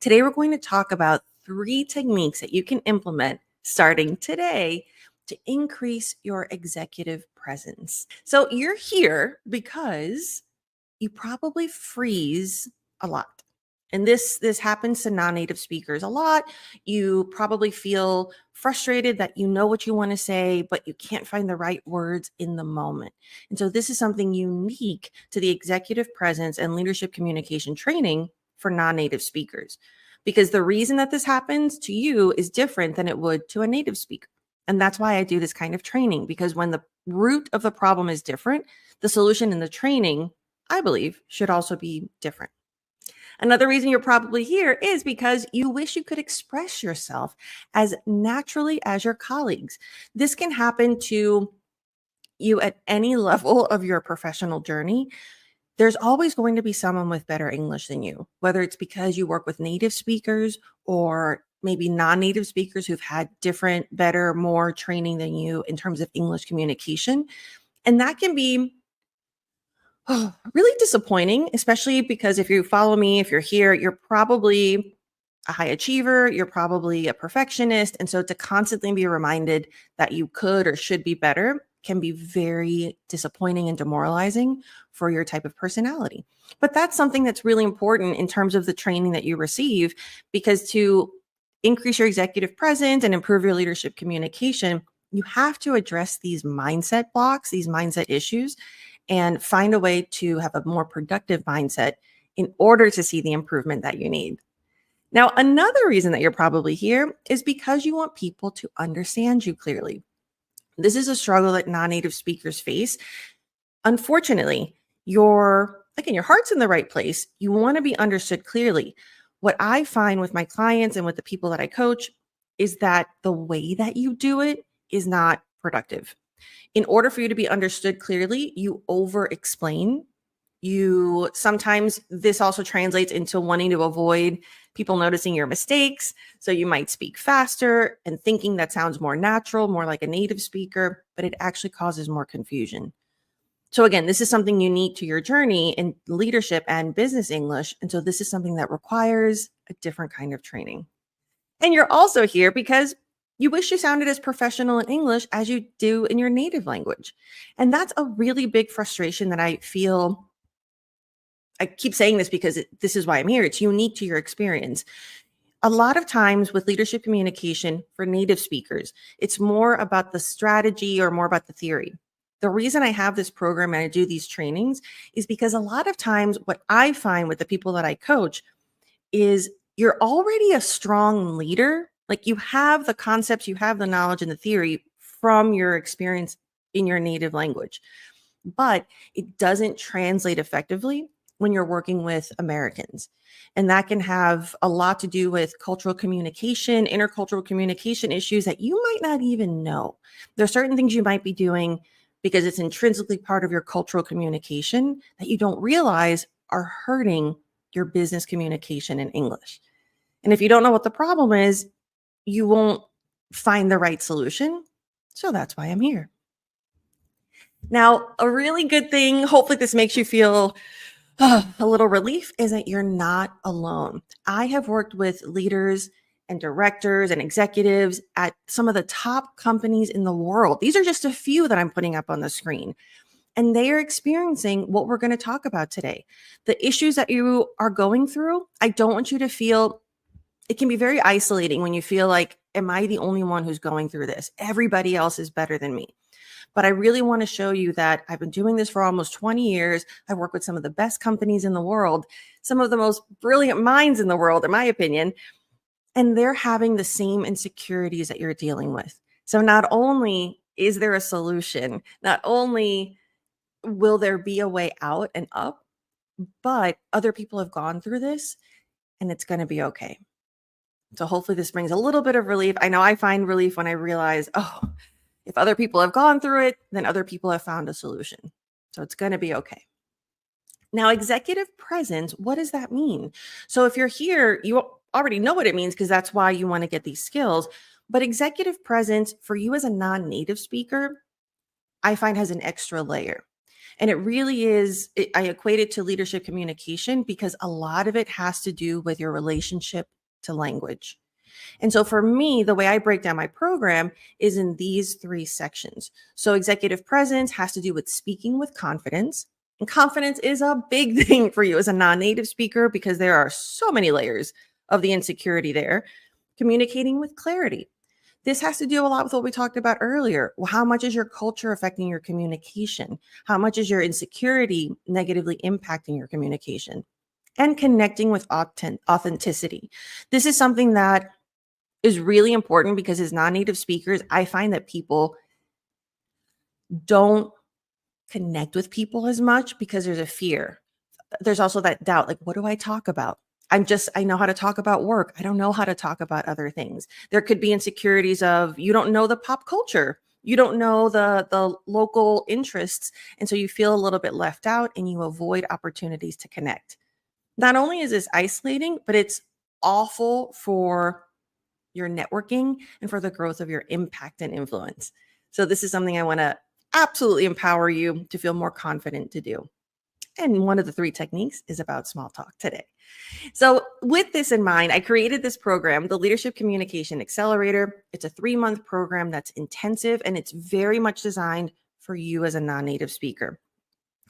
Today, we're going to talk about 3 techniques that you can implement starting today to increase your executive presence. So, you're here because you probably freeze a lot. And this happens to non-native speakers a lot. You probably feel frustrated that you know what you want to say, but you can't find the right words in the moment. And so this is something unique to the executive presence and leadership communication training for non-native speakers. Because the reason that this happens to you is different than it would to a native speaker. And that's why I do this kind of training, because when the root of the problem is different, the solution in the training, I believe, should also be different. Another reason you're probably here is because you wish you could express yourself as naturally as your colleagues. This can happen to you at any level of your professional journey. There's always going to be someone with better English than you, whether it's because you work with native speakers or maybe non-native speakers who've had different, better, more training than you in terms of English communication. And that can be really disappointing, especially because if you follow me, if you're here, you're probably a high achiever, you're probably a perfectionist. And so to constantly be reminded that you could or should be better can be very disappointing and demoralizing for your type of personality. But that's something that's really important in terms of the training that you receive, because to increase your executive presence and improve your leadership communication, you have to address these mindset blocks, these mindset issues, and find a way to have a more productive mindset in order to see the improvement that you need. Now, another reason that you're probably here is because you want people to understand you clearly. This is a struggle that non-native speakers face. Unfortunately, your heart's in the right place. You want to be understood clearly. What I find with my clients and with the people that I coach is that the way that you do it is not productive. In order for you to be understood clearly, you over explain. You sometimes, this also translates into wanting to avoid people noticing your mistakes. So you might speak faster and thinking that sounds more natural, more like a native speaker, but it actually causes more confusion. So again, this is something unique to your journey in leadership and business English. And so this is something that requires a different kind of training. And you're also here because you wish you sounded as professional in English as you do in your native language. And that's a really big frustration that I feel. I keep saying this because this is why I'm here. It's unique to your experience. A lot of times with leadership communication for native speakers, it's more about the strategy or more about the theory. The reason I have this program and I do these trainings is because a lot of times what I find with the people that I coach is you're already a strong leader. Like you have the concepts, you have the knowledge and the theory from your experience in your native language, but it doesn't translate effectively when you're working with Americans. And that can have a lot to do with cultural communication, intercultural communication issues that you might not even know. There are certain things you might be doing because it's intrinsically part of your cultural communication that you don't realize are hurting your business communication in English. And if you don't know what the problem is, you won't find the right solution. So that's why I'm here. Now, a really good thing, hopefully this makes you feel a little relief, is that you're not alone. I have worked with leaders and directors and executives at some of the top companies in the world. These are just a few that I'm putting up on the screen. And they are experiencing what we're going to talk about today. The issues that you are going through, I don't want you to feel, it can be very isolating when you feel like, am I the only one who's going through this? Everybody else is better than me. But I really want to show you that I've been doing this for almost 20 years. I work with some of the best companies in the world, some of the most brilliant minds in the world, in my opinion, and they're having the same insecurities that you're dealing with. So not only is there a solution, not only will there be a way out and up, but other people have gone through this and it's going to be okay. So hopefully this brings a little bit of relief. I know I find relief when I realize, oh, if other people have gone through it, then other people have found a solution. So it's going to be okay. Now, executive presence, what does that mean? So if you're here, you already know what it means because that's why you want to get these skills. But executive presence for you as a non-native speaker, I find has an extra layer. And it really is, I equate it to leadership communication because a lot of it has to do with your relationship to language. And so for me, the way I break down my program is in these three sections. So executive presence has to do with speaking with confidence. And confidence is a big thing for you as a non-native speaker because there are so many layers of the insecurity there. Communicating with clarity. This has to do a lot with what we talked about earlier. Well, how much is your culture affecting your communication? How much is your insecurity negatively impacting your communication? And connecting with authenticity. This is something that is really important because as non-native speakers, I find that people don't connect with people as much because there's a fear. There's also that doubt, like, what do I talk about? I know how to talk about work. I don't know how to talk about other things. There could be insecurities of you don't know the pop culture. You don't know the local interests. And so you feel a little bit left out and you avoid opportunities to connect. Not only is this isolating, but it's awful for your networking and for the growth of your impact and influence. So this is something I want to absolutely empower you to feel more confident to do. And one of the three techniques is about small talk today. So, with this in mind, I created this program, the Leadership Communication Accelerator. It's a 3-month program that's intensive and it's very much designed for you as a non native speaker.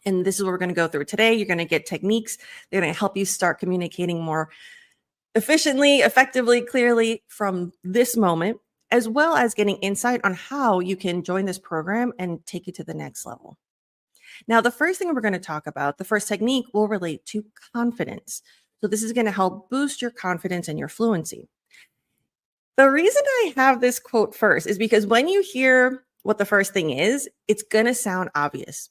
And this is what we're going to go through today. You're going to get techniques. They're going to help you start communicating more efficiently, effectively, clearly from this moment, as well as getting insight on how you can join this program and take it to the next level. Now, the first thing we're going to talk about, the first technique will relate to confidence. So this is going to help boost your confidence and your fluency. The reason I have this quote first is because when you hear what the first thing is, it's going to sound obvious.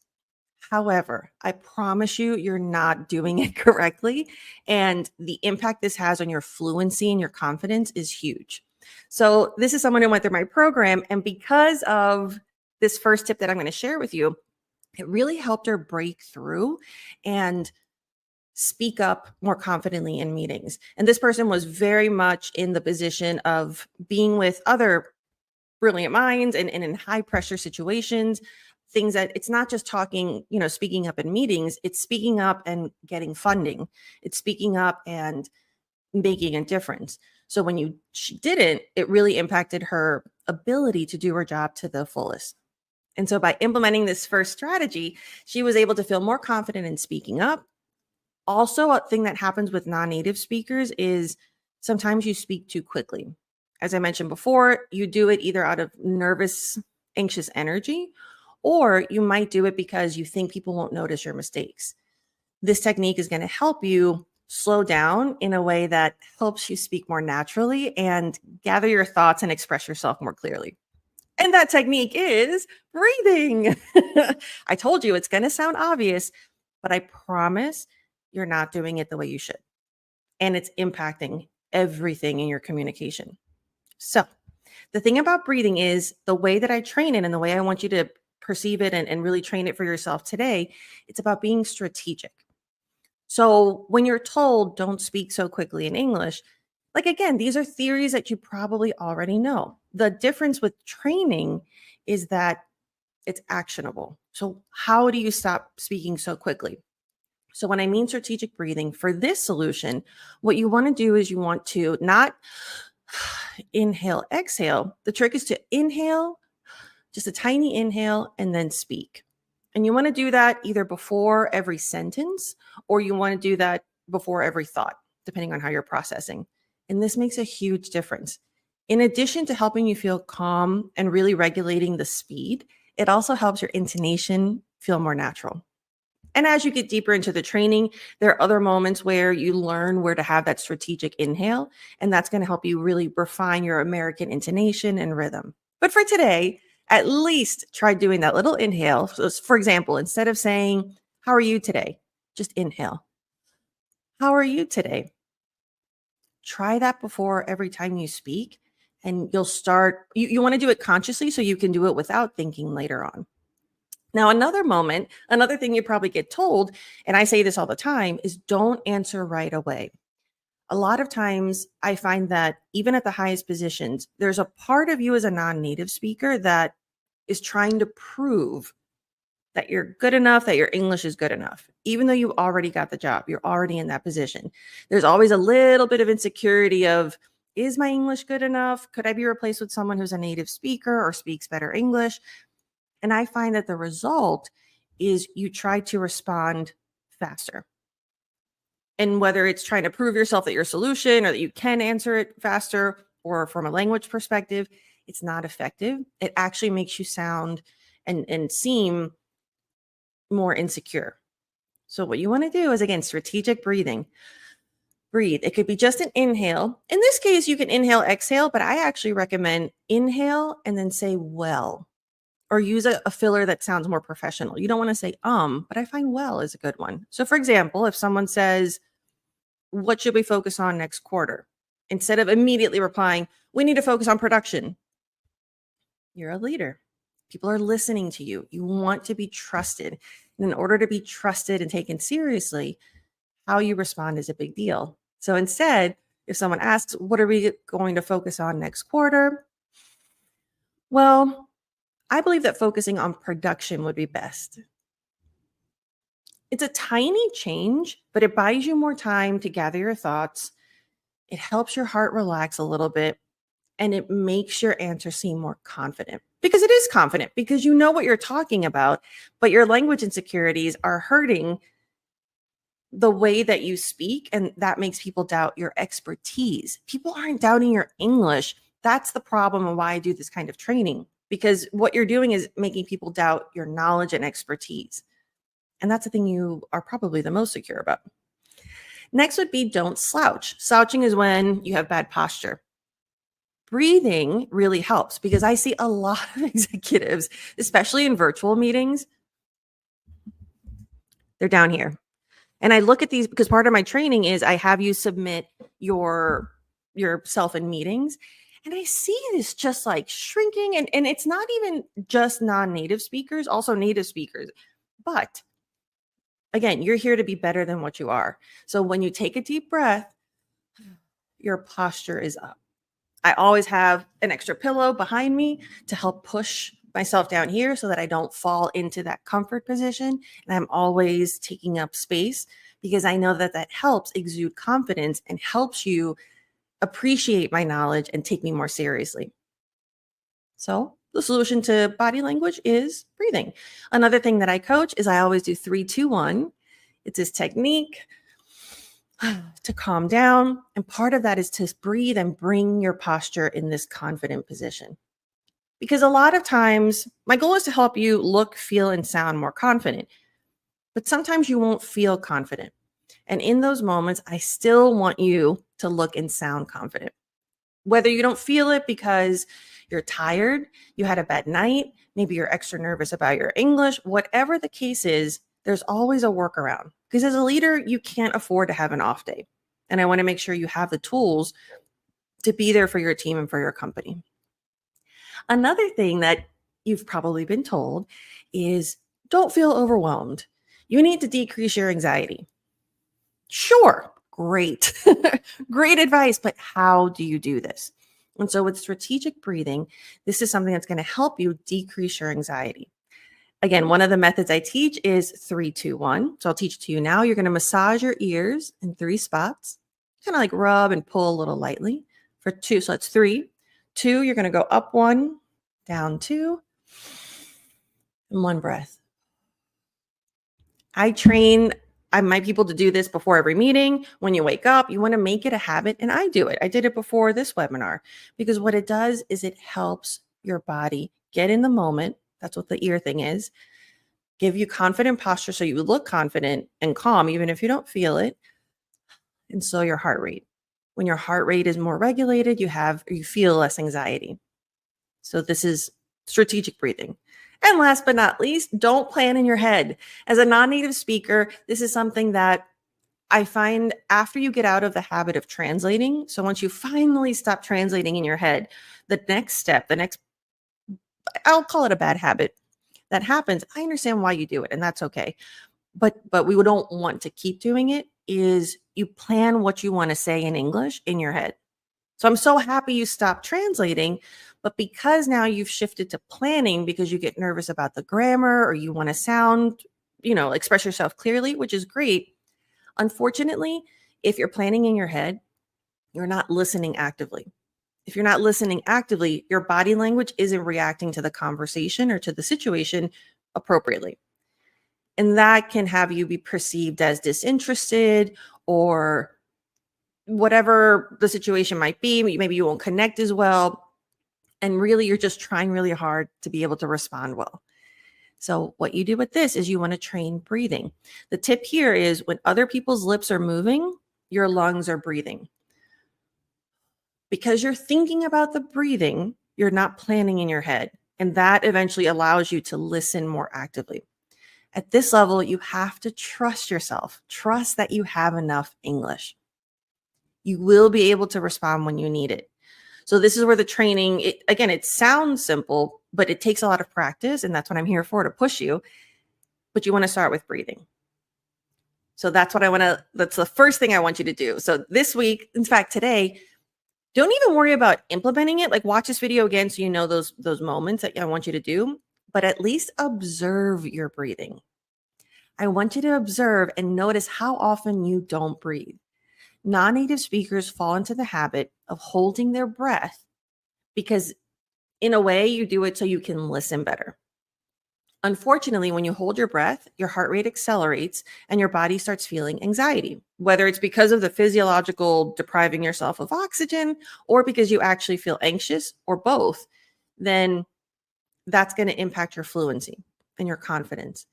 However, I promise you, you're not doing it correctly. And the impact this has on your fluency and your confidence is huge. So, this is someone who went through my program. And because of this first tip that I'm going to share with you, it really helped her break through and speak up more confidently in meetings. And this person was very much in the position of being with other brilliant minds and in high pressure situations, things that it's not just talking, speaking up in meetings, it's speaking up and getting funding. It's speaking up and making a difference. So when she didn't, it really impacted her ability to do her job to the fullest. And so by implementing this first strategy, she was able to feel more confident in speaking up. Also, a thing that happens with non-native speakers is sometimes you speak too quickly. As I mentioned before, you do it either out of nervous, anxious energy, or you might do it because you think people won't notice your mistakes. This technique is going to help you slow down in a way that helps you speak more naturally and gather your thoughts and express yourself more clearly. And that technique is breathing. I told you it's going to sound obvious, but I promise you're not doing it the way you should. And it's impacting everything in your communication. So, the thing about breathing is the way that I train it and the way I want you to perceive it and really train it for yourself today, it's about being strategic. So, when you're told don't speak so quickly in English, like again, these are theories that you probably already know. The difference with training is that it's actionable. So, how do you stop speaking so quickly? So, when I mean strategic breathing for this solution, what you want to do is you want to not inhale, exhale. The trick is to inhale, just a tiny inhale, and then speak. And you want to do that either before every sentence or you want to do that before every thought, depending on how you're processing. And this makes a huge difference. In addition to helping you feel calm and really regulating the speed, it also helps your intonation feel more natural. And as you get deeper into the training, there are other moments where you learn where to have that strategic inhale, and that's going to help you really refine your American intonation and rhythm. But for today, at least try doing that little inhale. So for example, instead of saying, "How are you today?" just inhale. "How are you today?" Try that before every time you speak, and you'll start, you want to do it consciously so you can do it without thinking later on. Now, another thing you probably get told, and I say this all the time, is don't answer right away. A lot of times I find that even at the highest positions, there's a part of you as a non native speaker that is trying to prove that you're good enough, that your English is good enough, even though you already got the job, you're already in that position. There's always a little bit of insecurity of, is my English good enough? Could I be replaced with someone who's a native speaker or speaks better English? And I find that the result is you try to respond faster. And whether it's trying to prove yourself that you're a solution or that you can answer it faster, or from a language perspective, it's not effective. It actually makes you sound and seem more insecure. So what you want to do is, again, strategic breathing. Breathe. It could be just an inhale. In this case, you can inhale, exhale, but I actually recommend inhale and then say well, or use a filler that sounds more professional. You don't want to say but I find well is a good one. So for example, if someone says, what should we focus on next quarter? Instead of immediately replying, we need to focus on production. You're a leader. People are listening to you. You want to be trusted. And in order to be trusted and taken seriously, how you respond is a big deal. So instead, if someone asks, what are we going to focus on next quarter? Well, I believe that focusing on production would be best. It's a tiny change, but it buys you more time to gather your thoughts. It helps your heart relax a little bit, and it makes your answer seem more confident, because it is confident because you know what you're talking about, but your language insecurities are hurting the way that you speak, and that makes people doubt your expertise. People aren't doubting your English. That's the problem and why I do this kind of training, because what you're doing is making people doubt your knowledge and expertise. And that's the thing you are probably the most secure about. Next would be don't slouch. Slouching is when you have bad posture. Breathing really helps, because I see a lot of executives, especially in virtual meetings, they're down here. And I look at these because part of my training is I have you submit yourself in meetings. And I see this just like shrinking. And it's not even just non-native speakers, also native speakers. But again, you're here to be better than what you are. So when you take a deep breath, your posture is up. I always have an extra pillow behind me to help push myself down here so that I don't fall into that comfort position. And I'm always taking up space, because I know that that helps exude confidence and helps you appreciate my knowledge and take me more seriously. So the solution to body language is breathing. Another thing that I coach is I always do 3, 2, 1. It's this technique to calm down. And part of that is to breathe and bring your posture in this confident position. Because a lot of times, my goal is to help you look, feel, and sound more confident. But sometimes you won't feel confident. And in those moments, I still want you to look and sound confident. Whether you don't feel it because you're tired, you had a bad night, maybe you're extra nervous about your English, whatever the case is, there's always a workaround. Because as a leader, you can't afford to have an off day. And I want to make sure you have the tools to be there for your team and for your company. Another thing that you've probably been told is don't feel overwhelmed. You need to decrease your anxiety. Sure, great. Great advice, but how do you do this? And so with strategic breathing, this is something that's going to help you decrease your anxiety. Again, one of the methods I teach is 3, 2, 1. So I'll teach it to you now. You're going to massage your ears in 3 spots, kind of like rub and pull a little lightly for 2. So that's 3. 2, you're going to go up 1, down 2, and 1 breath. I train my people to do this before every meeting. When you wake up, you want to make it a habit. And I do it. I did it before this webinar, because what it does is it helps your body get in the moment. That's what the ear thing is. Give you confident posture so you look confident and calm, even if you don't feel it. And slow your heart rate. When your heart rate is more regulated, you feel less anxiety. So this is strategic breathing. And last but not least, don't plan in your head. As a non-native speaker, this is something that I find after you get out of the habit of translating. So once you finally stop translating in your head, the next step, I'll call it a bad habit that happens. I understand why you do it, and that's okay. But we don't want to keep doing it, is you plan what you want to say in English in your head. So I'm so happy you stopped translating, But because now you've shifted to planning because you get nervous about the grammar or you want to sound, express yourself clearly, which is great. Unfortunately, if you're planning in your head, you're not listening actively. If you're not listening actively, your body language isn't reacting to the conversation or to the situation appropriately. And that can have you be perceived as disinterested or whatever the situation might be. Maybe you won't connect as well. And really, you're just trying really hard to be able to respond well. So what you do with this is you want to train breathing. The tip here is when other people's lips are moving, your lungs are breathing. Because you're thinking about the breathing, you're not planning in your head. And that eventually allows you to listen more actively. At this level, you have to trust yourself. Trust that you have enough English. You will be able to respond when you need it. So this is where the training, it sounds simple, but it takes a lot of practice. And that's what I'm here for, to push you. But you want to start with breathing. So that's the first thing I want you to do. So this week, in fact, today, don't even worry about implementing it. Like, watch this video again so you know those moments that I want you to do, but at least observe your breathing. I want you to observe and notice how often you don't breathe. Non-native speakers fall into the habit of holding their breath because, in a way, you do it so you can listen better. Unfortunately, when you hold your breath, your heart rate accelerates and your body starts feeling anxiety, whether it's because of the physiological depriving yourself of oxygen or because you actually feel anxious or both, then that's going to impact your fluency and your confidence.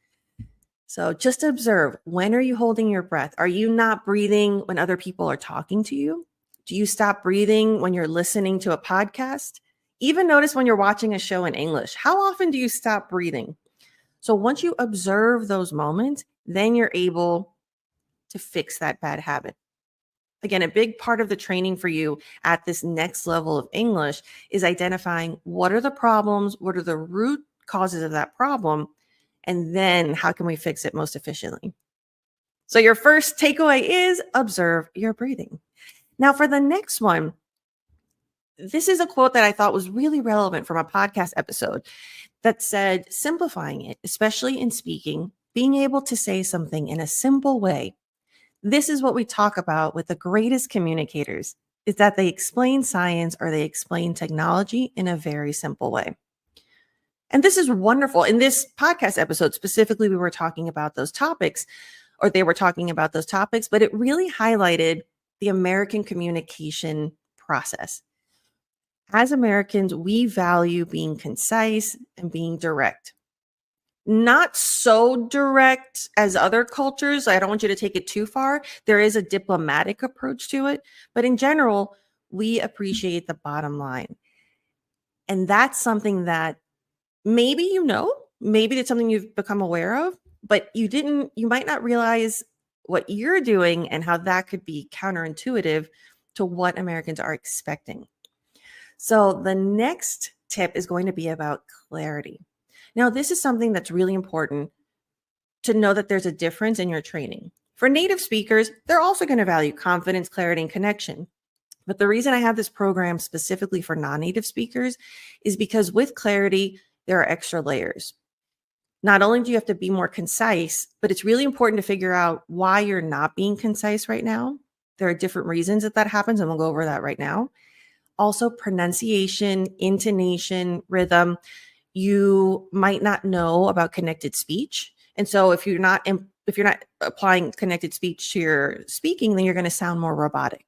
So just observe, when are you holding your breath? Are you not breathing when other people are talking to you? Do you stop breathing when you're listening to a podcast? Even notice when you're watching a show in English. How often do you stop breathing? So once you observe those moments, then you're able to fix that bad habit. Again, a big part of the training for you at this next level of English is identifying what are the problems, what are the root causes of that problem, and then how can we fix it most efficiently. So your first takeaway is observe your breathing. Now for the next one, this is a quote that I thought was really relevant from a podcast episode that said, simplifying it, especially in speaking, being able to say something in a simple way. This is what we talk about with the greatest communicators, is that they explain science or they explain technology in a very simple way. And this is wonderful. In this podcast episode, specifically, we were talking about those topics, or they were talking about those topics, but it really highlighted the American communication process. As Americans, we value being concise and being direct. Not so direct as other cultures. I don't want you to take it too far. There is a diplomatic approach to it, but in general, we appreciate the bottom line. And that's something that maybe maybe it's something you've become aware of, but you might not realize what you're doing and how that could be counterintuitive to what Americans are expecting. So the next tip is going to be about clarity. Now, this is something that's really important to know, that there's a difference in your training. For native speakers, they're also going to value confidence, clarity, and connection. But the reason I have this program specifically for non-native speakers is because with clarity, there are extra layers. Not only do you have to be more concise, but it's really important to figure out why you're not being concise right now. There are different reasons that happens, and we'll go over that right now. Also, pronunciation, intonation, rhythm. You might not know about connected speech. And so if you're not applying connected speech to your speaking, then you're going to sound more robotic.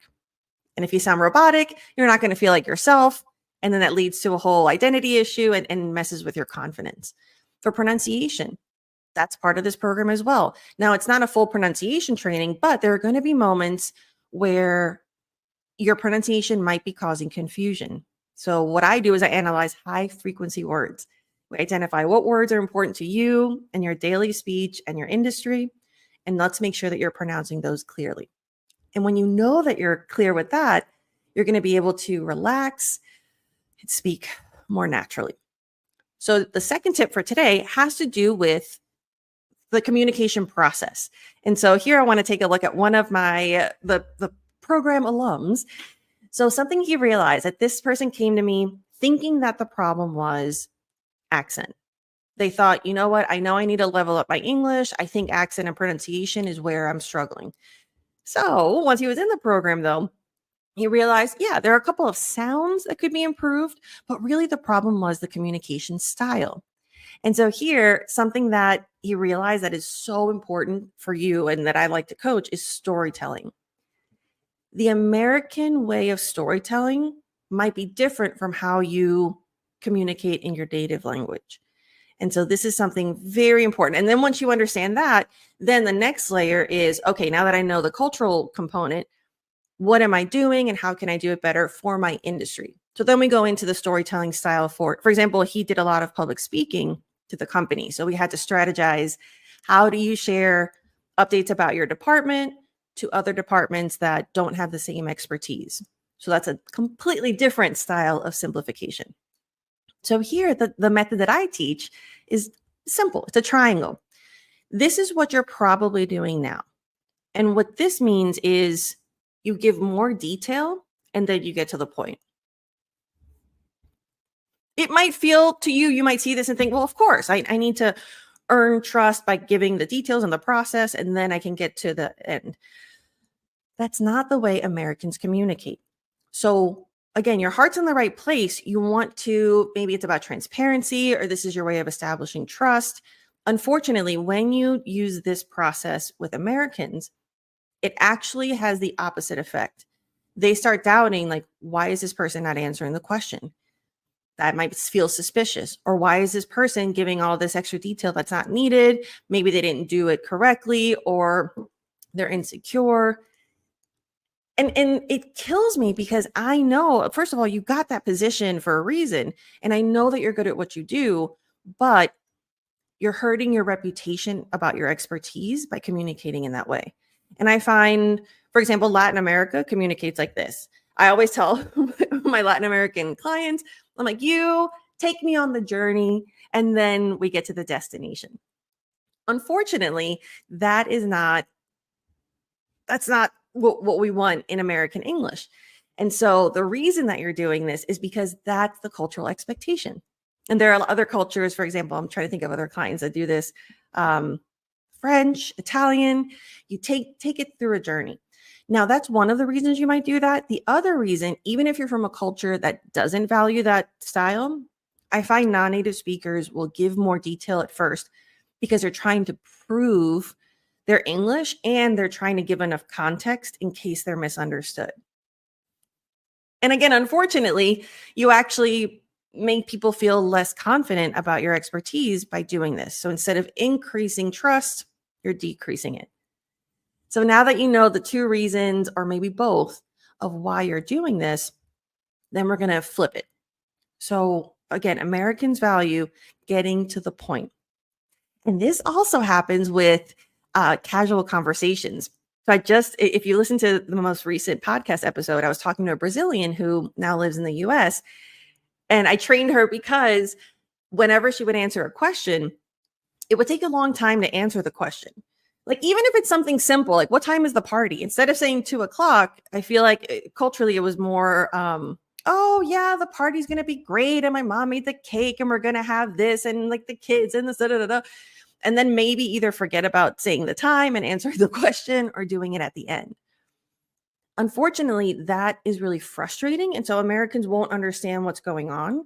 And if you sound robotic, you're not going to feel like yourself. And then that leads to a whole identity issue and messes with your confidence. For pronunciation, that's part of this program as well. Now, it's not a full pronunciation training, but there are going to be moments where your pronunciation might be causing confusion. So what I do is I analyze high frequency words. We identify what words are important to you and your daily speech and your industry, and let's make sure that you're pronouncing those clearly. And when you know that you're clear with that, you're going to be able to relax and speak more naturally. So the second tip for today has to do with the communication process. And so here I want to take a look at one of my the program alums. So something he realized, that this person came to me thinking that the problem was accent. They thought, you know what? I know I need to level up my English. I think accent and pronunciation is where I'm struggling. So once he was in the program, though, he realized, yeah, there are a couple of sounds that could be improved, but really the problem was the communication style. And so here, something that he realized that is so important for you and that I like to coach is storytelling. The American way of storytelling might be different from how you communicate in your native language. And so this is something very important. And then once you understand that, then the next layer is, okay, now that I know the cultural component, what am I doing and how can I do it better for my industry? So then we go into the storytelling style for example, he did a lot of public speaking to the company. So we had to strategize, how do you share updates about your department to other departments that don't have the same expertise? So that's a completely different style of simplification. So here, the method that I teach is simple. It's a triangle. This is what you're probably doing now. And what this means is you give more detail and then you get to the point. It might feel to you, you might see this and think, well, of course, I need to earn trust by giving the details and the process, and then I can get to the end. That's not the way Americans communicate. So again, your heart's in the right place. You want to, maybe it's about transparency or this is your way of establishing trust. Unfortunately, when you use this process with Americans, it actually has the opposite effect. They start doubting, like, why is this person not answering the question? That might feel suspicious. Or why is this person giving all this extra detail that's not needed? Maybe they didn't do it correctly or they're insecure. And it kills me because I know, first of all, you got that position for a reason. And I know that you're good at what you do, but you're hurting your reputation about your expertise by communicating in that way. And I find, for example, Latin America communicates like this. I always tell my Latin American clients, I'm like, you take me on the journey and then we get to the destination. Unfortunately, that's not what we want in American English. And so the reason that you're doing this is because that's the cultural expectation. And there are other cultures, for example, I'm trying to think of other clients that do this. French, Italian, you take it through a journey. Now, that's one of the reasons you might do that. The other reason, even if you're from a culture that doesn't value that style, I find non-native speakers will give more detail at first because they're trying to prove their English and they're trying to give enough context in case they're misunderstood. And again, unfortunately, you actually make people feel less confident about your expertise by doing this. So instead of increasing trust, you're decreasing it. So now that you know the two reasons, or maybe both, of why you're doing this, then we're going to flip it. So again, Americans value getting to the point. And this also happens with casual conversations. So if you listen to the most recent podcast episode, I was talking to a Brazilian who now lives in the US. And I trained her because whenever she would answer a question, it would take a long time to answer the question. Like, even if it's something simple, like, what time is the party? Instead of saying 2:00, I feel like culturally it was more, oh yeah, the party's going to be great. And my mom made the cake and we're going to have this and like the kids and this, da, da, da, da. And then maybe either forget about saying the time and answering the question or doing it at the end. Unfortunately, that is really frustrating. And so Americans won't understand what's going on.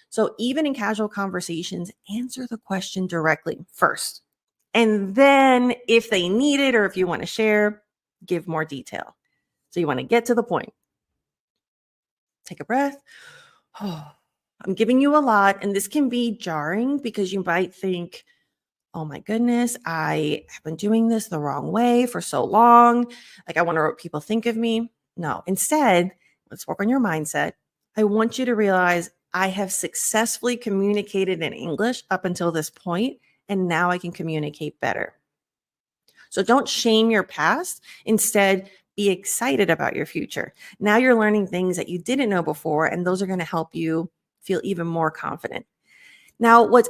So even in casual conversations, answer the question directly first. And then if they need it or if you want to share, give more detail. So you want to get to the point. Take a breath. Oh, I'm giving you a lot. And this can be jarring because you might think, oh my goodness, I have been doing this the wrong way for so long. Like, I wonder what people think of me. No, instead, let's work on your mindset. I want you to realize I have successfully communicated in English up until this point, and now I can communicate better. So don't shame your past. Instead, be excited about your future. Now you're learning things that you didn't know before, and those are going to help you feel even more confident. Now, what's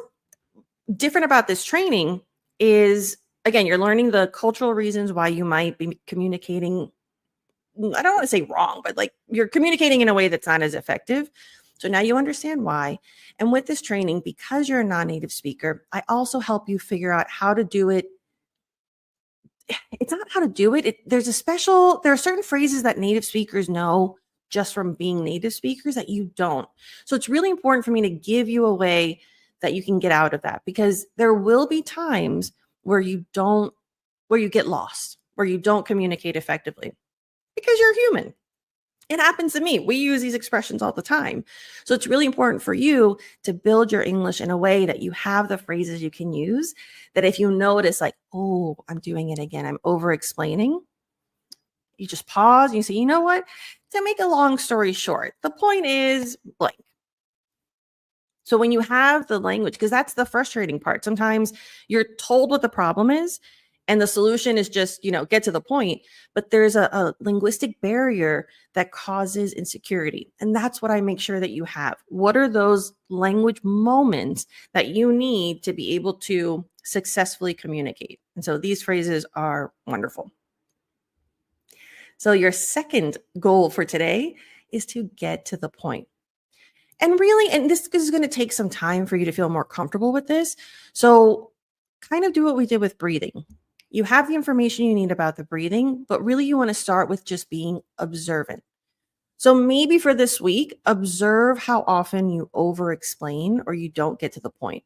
different about this training is, again, you're learning the cultural reasons why you might be communicating. I don't want to say wrong, but like you're communicating in a way that's not as effective. So now you understand why. And with this training, because you're a non native speaker, I also help you figure out how to do it. It's not how to do it. There are certain phrases that native speakers know just from being native speakers that you don't. So it's really important for me to give you a way that you can get out of that, because there will be times where where you get lost, where you don't communicate effectively because you're human. It happens to me. We use these expressions all the time. So it's really important for you to build your English in a way that you have the phrases you can use, that if you notice, like, oh, I'm doing it again, I'm over explaining, you just pause and you say, you know what? To make a long story short, the point is blank. So when you have the language, because that's the frustrating part, sometimes you're told what the problem is and the solution is just, get to the point. But there's a linguistic barrier that causes insecurity. And that's what I make sure that you have. What are those language moments that you need to be able to successfully communicate? And so these phrases are wonderful. So your second goal for today is to get to the point. And really, and this is going to take some time for you to feel more comfortable with this. So kind of do what we did with breathing. You have the information you need about the breathing, but really you want to start with just being observant. So maybe for this week, observe how often you over explain or you don't get to the point.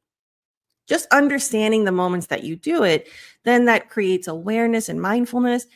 Just understanding the moments that you do it, then that creates awareness and mindfulness.